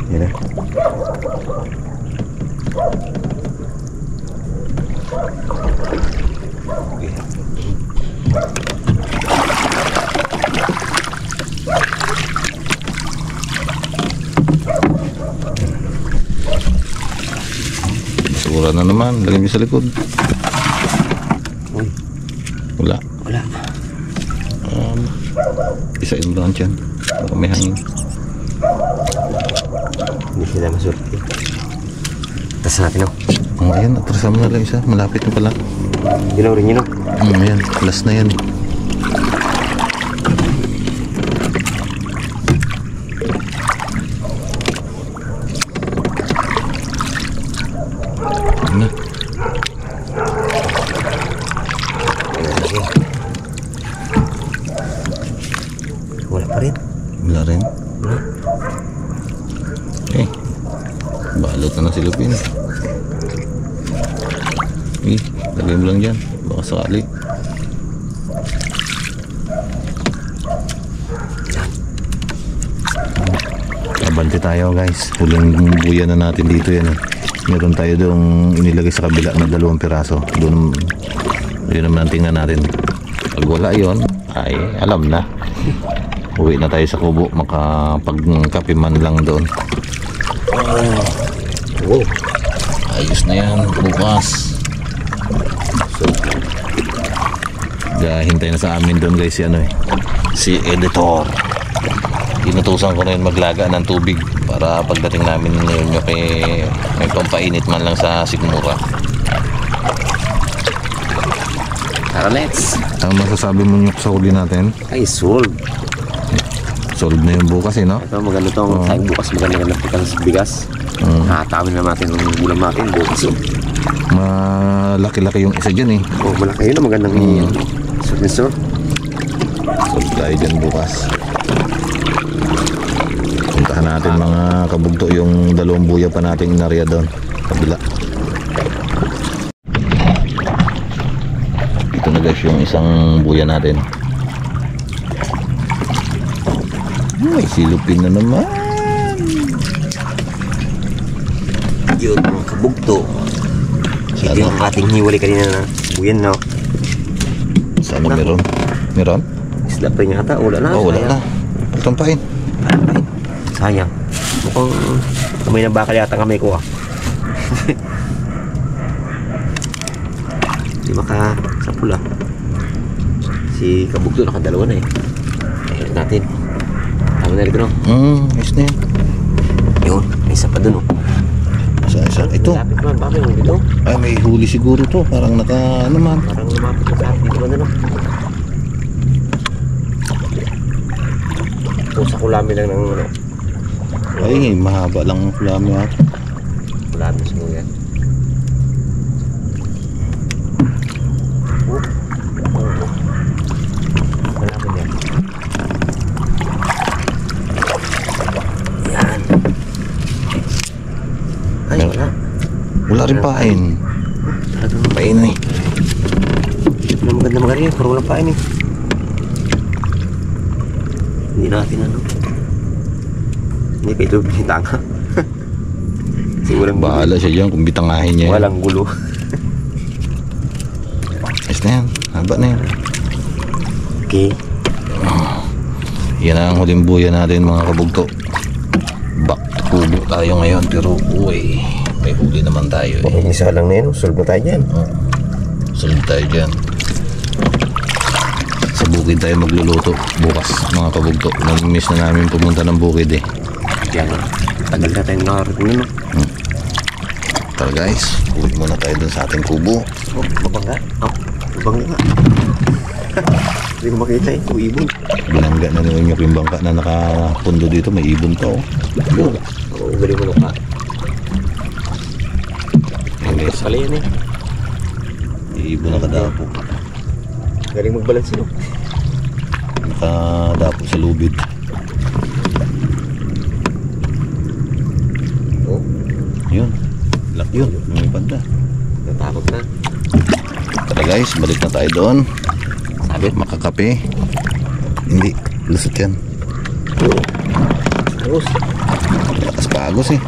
Yan na. Basura na naman, lagyan niyo sa likod. Uy. Wala. Wala. Isain lang dyan. Baka may hangin. Hindi sila masurti. Atas natin o. Oh, ayan, atrasan mo na lang isa. Malapit na pala. Ginaw rin yun o. Ayan, last na yan. Ayan na. Wala pa rin. Wala rin. Okay. Balot na ng silupin. Lagay mo lang dyan. Baka sakali. Abante tayo guys. Huling buya na natin dito yan. Meron tayo doong inilagay sa kabila na 2 piraso. Doon naman ang tingnan natin. Pag wala yun, ay alam na. Uwi na tayo sa kubo. Makapagkape man lang doon. Wow. Ayos na yan. Bukas. Hintay na sa amin doon guys si editor. Inutusan ko na yun maglaga ng tubig para pagdating namin yun may pampainit man lang sa sigmura. Tara, let's. Ang masasabi mo nyok sa huli natin? Ay, solve. Solve na yung bukas no? Ito maganda itong tayong bukas. Maganda pitan sa bigas. Nakatawin na natin ng ulam natin bukas. Malaki-laki yung isa dyan Oh, malaki yun. Magandang sir. Solve tayo dyan bukas. Puntahan natin mga kabugto yung 2 buya pa nating inarya doon kabila. Ito na guys yung isang buya natin. May silupin na naman. Yun mga kabugto. Ito yung ating hiwalay kanina na buyan, no? Sana meron. Meron? Isda pa rin yata. Wala na. Oh, wala na. Tampain. Sayang. Mukhang kamay ng bakal yata kamay ko Hindi sa pula. Si kabugto nakadalawa na Ayun natin. Tama na rin no? Ayos na yan. Yun. May isa pa dun Isa. Ito. Lapit man. Bakit mo dito? Ay, may huli siguro to. Parang naka naman. Parang lumapit na sa atin. Dito ba na Kung sa kulami lang ng Ay, mahaba lang ang kulami at. Kulami siguro yan. Kulami yan. Yan. Ay, wala. Wala rin pain. Talagang Pain maganda magaling. Pero walang pain Hindi natin Hindi kayo bitanga. Sigurang bahala siya dyan kung bitangahin niya. Walang gulo. Ayos na yan. Haba na yan. Okay. Yan ang huling buya natin mga kabugto. Back to kubo tayo ngayon. Pero uy, may huli naman tayo Isa lang na yun. Solve na tayo dyan. Solve tayo dyan. Sa bukid tayo magluluto bukas mga kabugto. Nag-miss na namin pumunta ng bukid Yan tagal na tayong nakarating Tara guys, uwi muna tayo dun sa ating kubo. Babangga? Babangga nga. Hindi ko makita ibon. Binangga na naman yung bangka na nakapundo dito. May ibon pa Yun. Oo, galing mo ka. Ang pala yan Ibon nakadapo. Galing magbalansin Nakadapo sa lubid. Yun. Lock yun. Lumipad na. Natakot na. Tara guys, balik na tayo doon. Sabi? Makakape. Hindi, lusot yan. Agos. Lakas pa agos eh.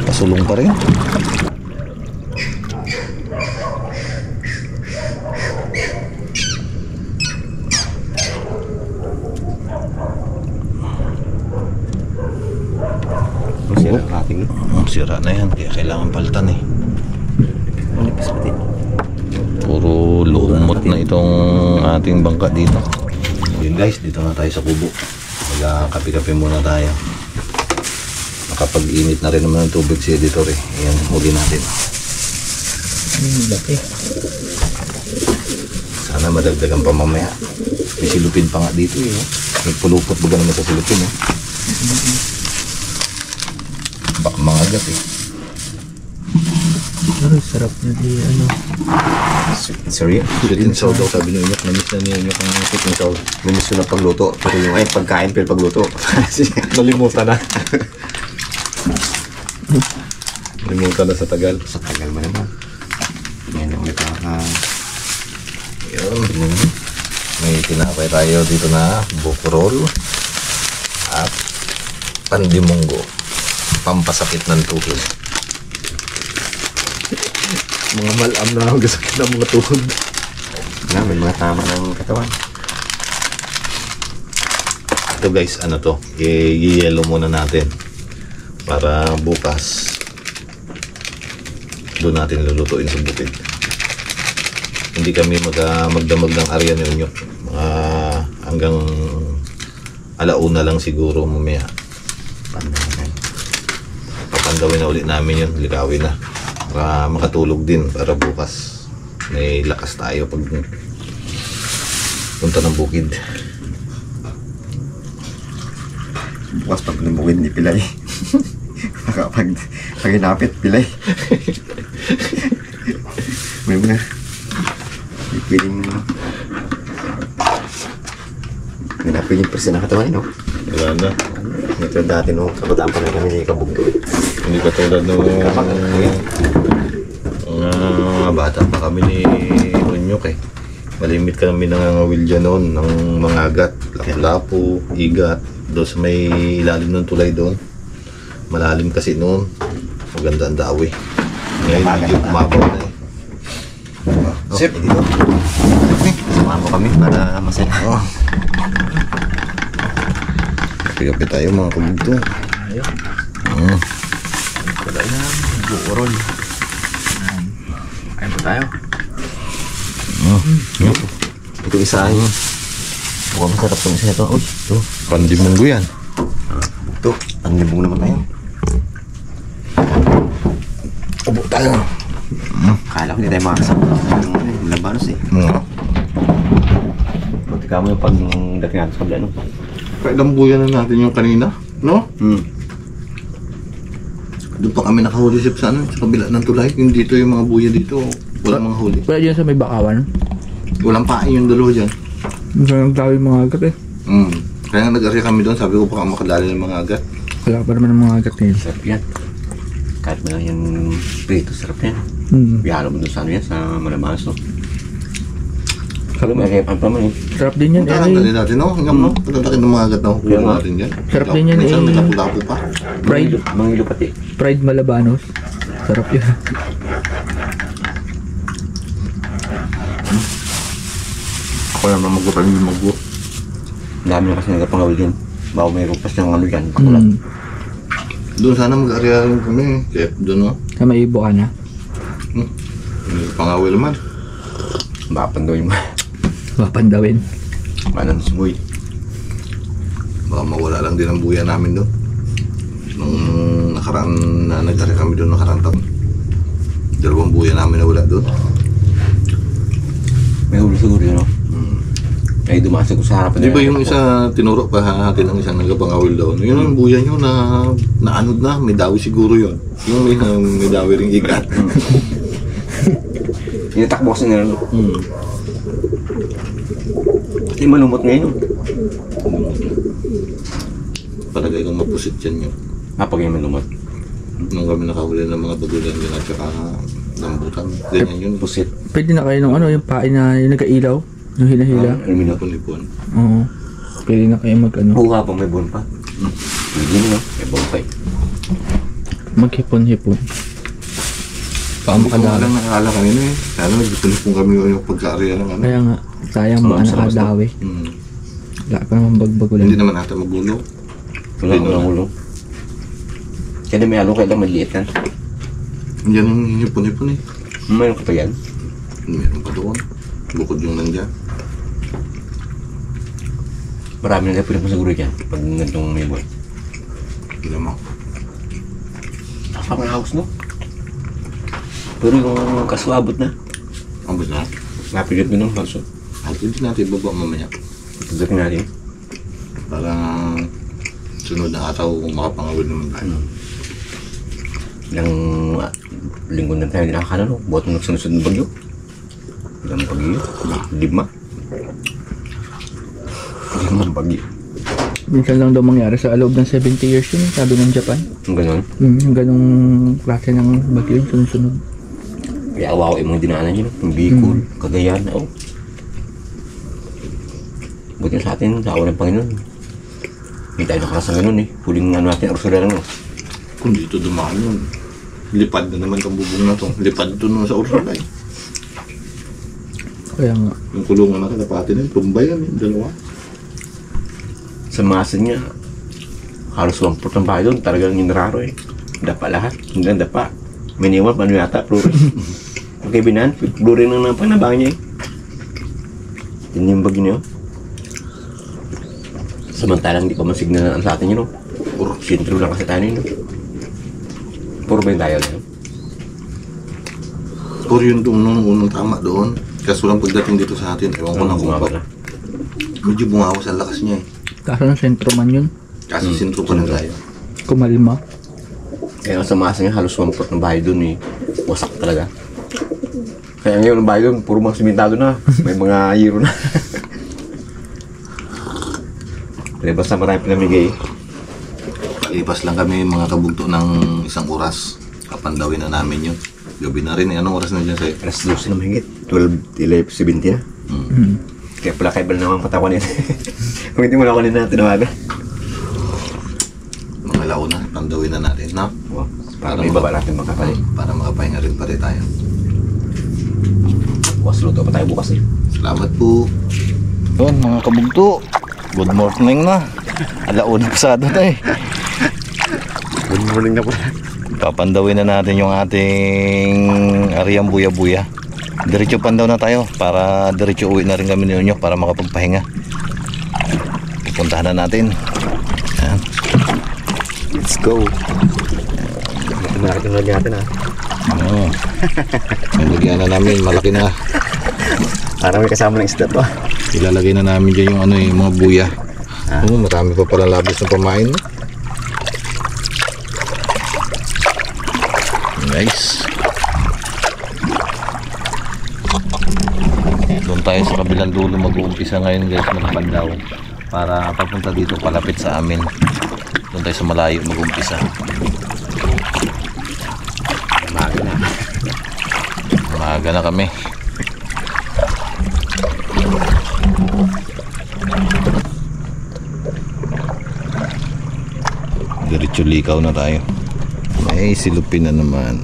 Pasulong pa rin. Masira ang ating. Sira na yan, kaya kailangan palitan eh. Manipis pati. Puro lumot na itong ating bangka dito. Yun guys, dito na tayo sa kubo. Magkakape-kape muna tayo. Nakapag-init na rin naman ng tubig si editor eh. Ayan, huli natin. Laki. Sana madagdagan pa mamaya. May silupin pa nga dito eh. May pulupot baga naman sa silupin eh. Baka mga agat eh. Ano, sarap na di ano. Sorry? Sweet and sour daw sabi ni Unyok. Namiss na ni Unyok ang sweet and sour. Namiss ko na pagluto. Pero yung ay pagkain pero pagluto. Nalimutan na. Nalimutan na sa tagal. Sa tagal mo naman. Yan ang Yun. May tinapay tayo dito na buko roll at pandimunggo. Pampasakit ng tuhod. mga malam na ang gasakit ng mga tuhod. May mga tama ng katawan. Ito guys, ano to? I-yellow muna natin para bukas doon natin lulutuin sa bukid. Hindi kami magdamag ng area ninyo. Hanggang alauna lang siguro mamaya. Papandawin na ulit namin yun. Likawin na. Para makatulog din para bukas may lakas tayo pag punta ng bukid. Bukas pag lumugin ni Pilay. Pag hinapit Pilay. May mga piling hinapit yung persen ng katawan, no? Wala na. Ito dati nung kabataan pa na kami ni Kabugdo. Hindi katulad nung bata pa kami ni Unyok eh. Malimit kami nangangawil dyan noon ng mga agat, lapu-lapu, igat. Doon sa may ilalim ng tulay doon. Malalim kasi noon. Maganda ang dawi. Ngayon medyo umabaw na eh. Sip, dito. Samahan mo kami para masaya. Oh. Kape-kape tayo mga kabugto. Wala yan. Buurol. Ayun po tayo. Ito isa yun. Mukhang masarap itong isa ito. Uy, ito. Pandimunggo yan. Ito. Ang libong naman tayo. Abo tayo. Kala ko hindi tayo makakasama. Yung labanos eh. Pagtika mo yung pagdating natin sa kabila, no? Kailambuyan na natin yung kanina, no? Doon pa kami nakahuli sa kabila ng tulay. Yung dito yung mga buya dito. Walang mga huli. Wala dyan sa may bakawan. Walang pain yung dalawa dyan. Ang dami mga agat eh. Kaya nga nag-area kami doon. Sabi ko baka makadali ng mga agat. Wala pa naman ng mga agat ngayon. Sarap yan. Kahit mo lang yung prito, sarap yan. Bihalo mo doon sa ano yan, sa malamanas, no? Sabi mo, repan pa man eh. Sarap din yan eh. Dali natin, no? Hanggang mo. Pagkataki ng mga agat na hukuha natin yan. Sarap din yan Minsan eh. may lapu-lapu pa. Pride. Mangilo pati. Pride Malabanos. Sarap yun. Ako naman mag-upan yung mag-upan. Ang dami na kasi nagpangawil yan. Bago may rupas ng ano yan. Katulad. Doon sana mag-area rin kami. Kaya doon, no? Sa may ibo ka na. Pangawil naman. Mapandawin mo. Mapandawin. Manang sumuy. Baka mawala lang din ang buya namin doon. Nung nakaraan na nag-area kami doon nakaraan taon. 2 buya namin na wala doon. May huli siguro yun, no? Ay, dumaan sa harapan. Di ba yung isa tinuro pa natin ang isang nagpangawil doon? Yun ang buya nyo na naanod na. May dawi siguro yun. Yung may dawi ring ikat. Inatakbo kasi nila, no? Hindi malumot ngayon, no? Palagay kong mapusit yan yun. Pag yung malumot. Nung kami nakahuli ng mga bagulan yun at saka lambutan. Ganyan yun. Pusit. Pwede na kayo nung ano, yung pain na yung nagkailaw. Yung hila-hila. Alumino. Ipon-ipon. Oo. Pwede na kayo mag-ano, Buka pa, may buwan pa. Hindi no, may buwan pa eh. maghipon-hipon. Baka Hindi ko makadami. lang nakakala kanina eh. Sana nagpipon kami yung pagkaarihan ng ano. Kaya nga, sayang baka Sarap, sarap. nakadawi. Hmm. Wala pa naman bagbago Hindi lang. naman ata magulo. Wala Hindi ko ng naman. ulo. Kaya may along kailang maliit yan. Yan yung hipon-hipon eh. Mayroon ko pa yan. Meron pa doon. Bukod yung nandiyan. Marami na pwede mo siguro dyan. Pag ganitong may buwan. Hindi naman. Nakapang-house no? Pero yung kaswabot na. Ang basta. Napilit mo ng house. Hindi natin ibaba mamaya. Pagdating natin. Para sunod na ataw kung makapangawin naman tayo. Ilang linggo na tayo nakakana no? Buhat mo nagsunod ng bagyo. Ilang bagyo? 5 bagyo. Minsan lang daw mangyari sa loob ng 70 years yun, sabi ng Japan. Yung ganon. Yung ganong klase ng bagyo yung sunod-sunod. Kaya awaw yung mga dinaanan nyo no? Yung Bicol, Cagayan. Oh. Buti sa atin, sa awa ng Panginoon. Hindi tayo nakakasang ganun eh. Huling ano natin, Ursula lang no? Kung dito dumaan yun. Lipad na naman ang bubong na to. Lipad to nun sa Ursula eh. Kaya nga, Yung kulungan na kalapati na yun. Tumba yan yung dalawa. Sa masin niya, halos 1/4 ng bahay doon, talagang inraro eh. Dapa lahat, hindi lang dapa. Miniwan, paano yata, pluri. Okay, binan, pluri na ng panabang niya eh. Yun yung bagyo niyo. Samantalang hindi pa masignalan sa atin yun, no? Puro sintro lang kasi tayo yun, no? Puro ba yung tayo na yun? Puro yun doon nung unang tama doon. Kaso lang pagdating dito sa atin, ewan ko na kung bumaba na. medyo bungawas ang lakas niya eh. kaso ng sentro man yun, Kaso sintro pa na tayo. kumalma. Kaya nga sa masa niya, halos 1/4 ng bahay doon eh. Wasak talaga. Kaya ngayon ang bahay doon, puro mga simentado na. May mga hero na. Kaya basta marami pinamigay. Palipas lang kami mga kabugto ng 1 oras. Kapandawin na namin yun. Gabi na rin eh. Anong oras na dyan sa'yo? Alas 12 na mahigit. 12:17 na. Kaya pala kaibal naman patawan yan. Kung hindi mo na ako na tinawagan. Mga launa, pandawin na natin, no? Wow. Para may baba natin makapalit. Para makapahinga rin pa rin tayo. Bukas luto pa tayo bukas eh. Salamat po. Yun mga kabugto. Good morning na. Alauna pasado na eh. Good morning na po. Papandawin na natin yung ating Ariang Buya-Buya. Diretso pandaw na tayo para diretso uwi na rin kami ninyo para makapagpahinga. Pupuntahan na natin. Ayan. Let's go. Malaki na natin ha. Oo. Nilagyan na namin, malaki na. Para may kasama ng isda to. Ilalagay na namin dyan yung ano yung mga buya. Oo, marami pa pala labis na pamain. No? Nice. Doon tayo sa kabilang dulo mag-uumpisa ngayon guys, magpandaw. Para papunta dito palapit sa amin. Doon tayo sa malayo mag-uumpisa. Umaga na. Maaga na kami. Diretso likaw na tayo. May silupin na naman.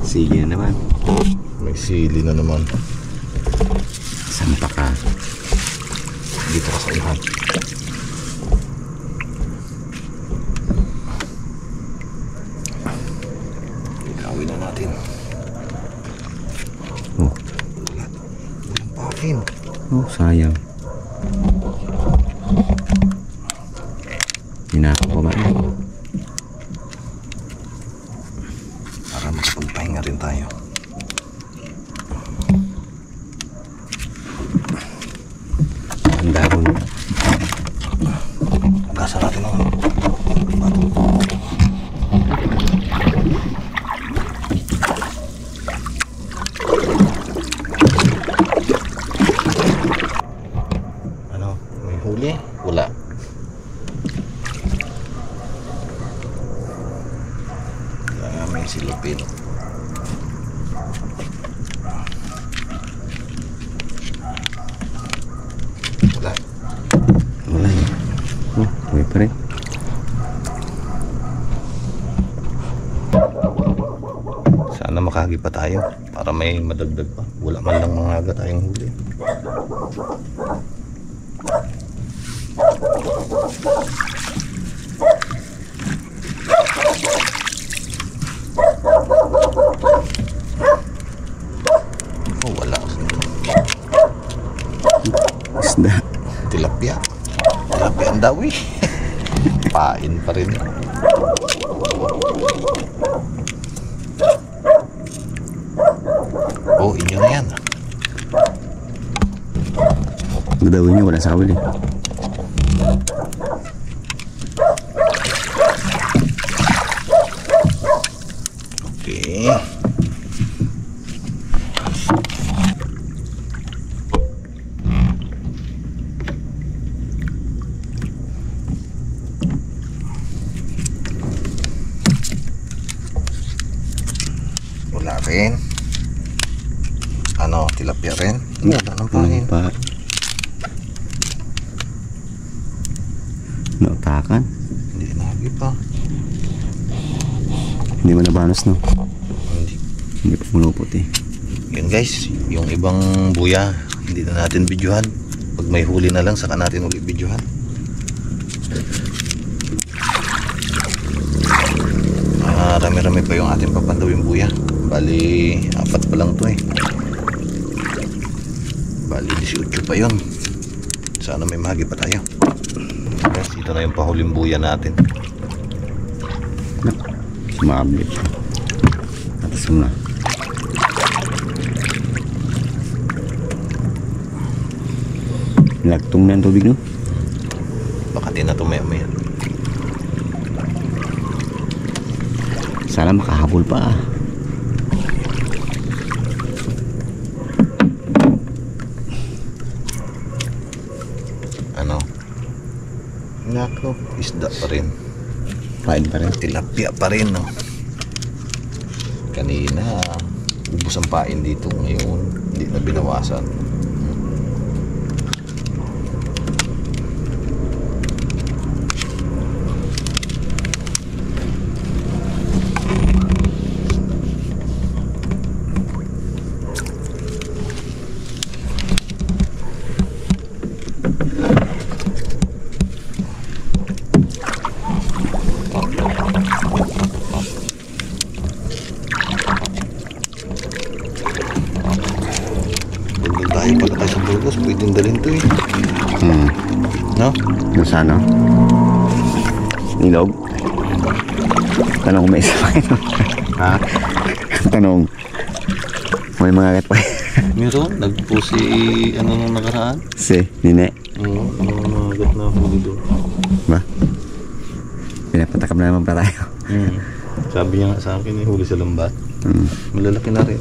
Sige na naman. May sili na naman. Sampa ka. Dito ka sa unahan. Ikawin na natin. Oh. Walang pakin. Oh, sayang. Hinako ko ba? Para makapagpahinga rin tayo. Ang dahon. Gasa natin naman. Ano? May huli? Wala. Kaya may silupin. Wala. Wala. Sana makahagi pa tayo para may madagdag pa. Wala man lang mga aga tayong huli. Oh, wala. Isda. Tilapia. Tilapia ang dawi. Pain pa rin. Oh, inyo na yan. Dadawin niya, wala sa kawil eh. Okay. Wala rin. Ano, tilapia rin? Wala ng pahin. Pa. Nautakan. Hindi nahagi pa. Hindi mo nabanos, no? Hindi. Hindi pa mulupot eh. Yun guys, yung ibang buya, hindi na natin videohan. Pag may huli na lang, saka natin ulit videohan. Rami-rami pa yung ating papandawing buya. Bali, 4 pa lang to eh. Bali, 18 pa yun. Sana may mahagi pa tayo. Guys, ito na yung pahuling buya natin. Sumablit. Atas mo na. Lagtong na ang tubig, no? Baka din na ito maya-maya. Sana makahabol pa. Ano? Nako, isda pa rin. Pain pa rin. Tilapia pa rin, no? Kanina, ubos ang pain dito. Ngayon, hindi na binawasan. Tayo pala tayo sa Burgos, pwedeng dalhin to eh. No? Doon sana. Nilog. Tanong may isa pa ito. Ha? Tanong. May mga kat pa. Meron, nagpo si ano nung nakaraan. Si Nine. Oo, mga agat na huli doon. Ba? Pinapatakam na naman pa tayo. Sabi niya nga sa akin, huli sa lambat. Malalaki na rin.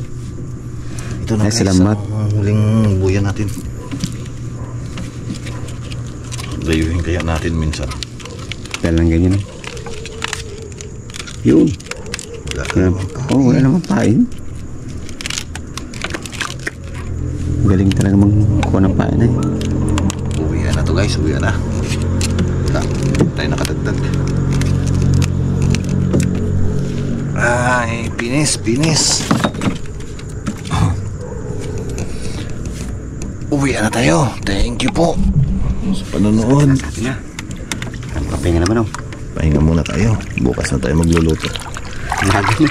Ito na Ay, guys, salamat. ang huling buya natin. Layuhin kaya natin minsan. Dahil lang ganyan. Yun. Wala ka naman pa. Oo, wala naman pain. Galing talaga magkuha ng pain eh. Uwian na to guys, uwian na. Wala, tayo nakadagdag. Ay, pinis. Uwian na tayo. Thank you po sa panonood. Atin na. Papahinga naman oh. Pahinga muna tayo. Bukas na tayo magluluto. Lagi na.